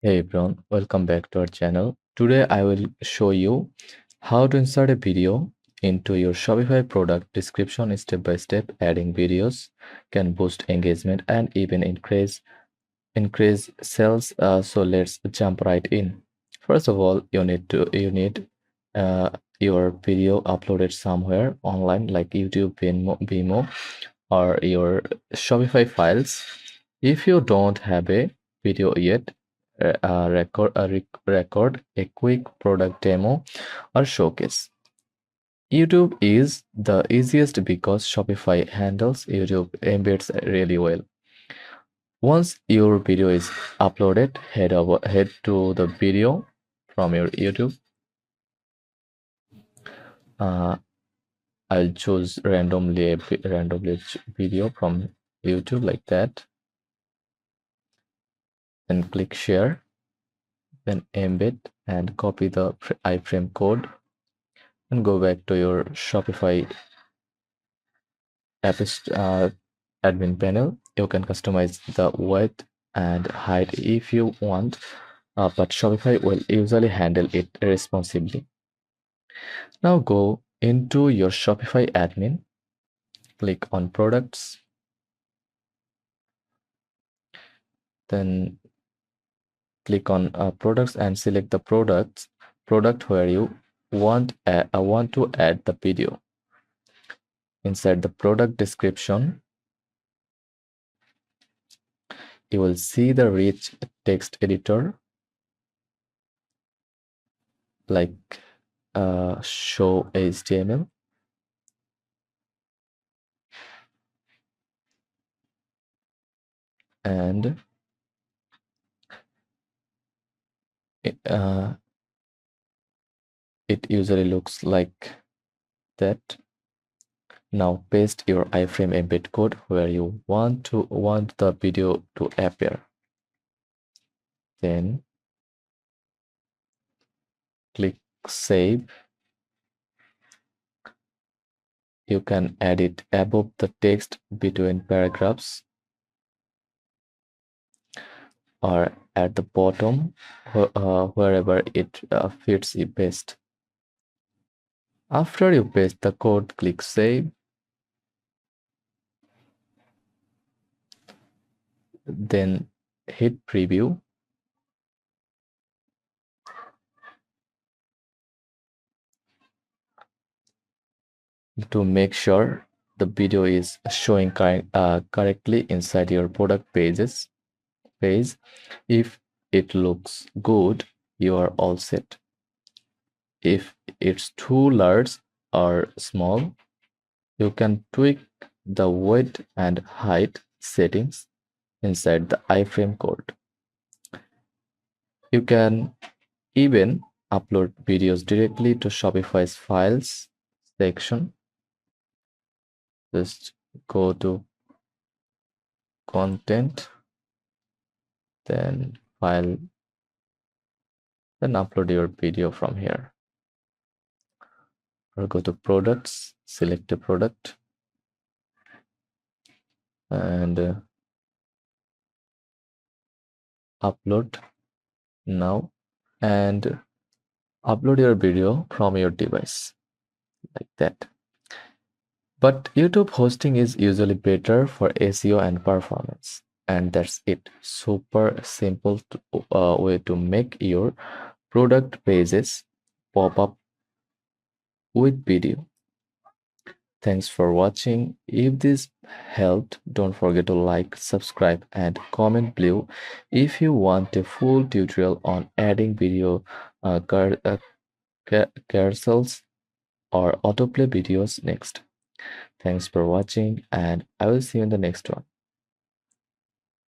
Hey everyone, welcome back to our channel. Today I will show you how to insert a video into your Shopify product description step by step. Adding videos can boost engagement and even increase sales. So let's jump right in. First of all, you need uh, your video uploaded somewhere online like YouTube, Vimeo, or your Shopify files. If you don't have a video yet, record a quick product demo or showcase. YouTube is the easiest because Shopify handles YouTube embeds really well. Once your video is uploaded, head to the video from your YouTube. Uh, I'll choose randomly video from YouTube like that. Then click share. Then embed and copy the iframe code and go back to your Shopify app admin panel. You can customize the width and height if you want, but Shopify will usually handle it responsibly. Now go into your Shopify admin, click on products, then click on products and select the product where you want to add the video. Inside the product description, you will see the rich text editor like show HTML. And it usually looks like that. Now paste your iframe embed code where you want the video to appear. Then click save. You can add it above the text between paragraphs or at the bottom, wherever it fits you best. After you paste the code, click save. Then hit preview. To make sure the video is showing correctly inside your product page. If it looks good, you are all set. If it's too large or small, you can tweak the width and height settings inside the iframe code. You can even upload videos directly to Shopify's files section. Just go to content, then file, then upload your video from here. Or go to products, select a product, and upload now, and upload your video from your device like that. But YouTube hosting is usually better for SEO and performance. And that's it. Super simple way to make your product pages pop up with video. Thanks for watching. If this helped, don't forget to like, subscribe, and comment below if you want a full tutorial on adding video carousels or autoplay videos next. Thanks for watching, and I will see you in the next one.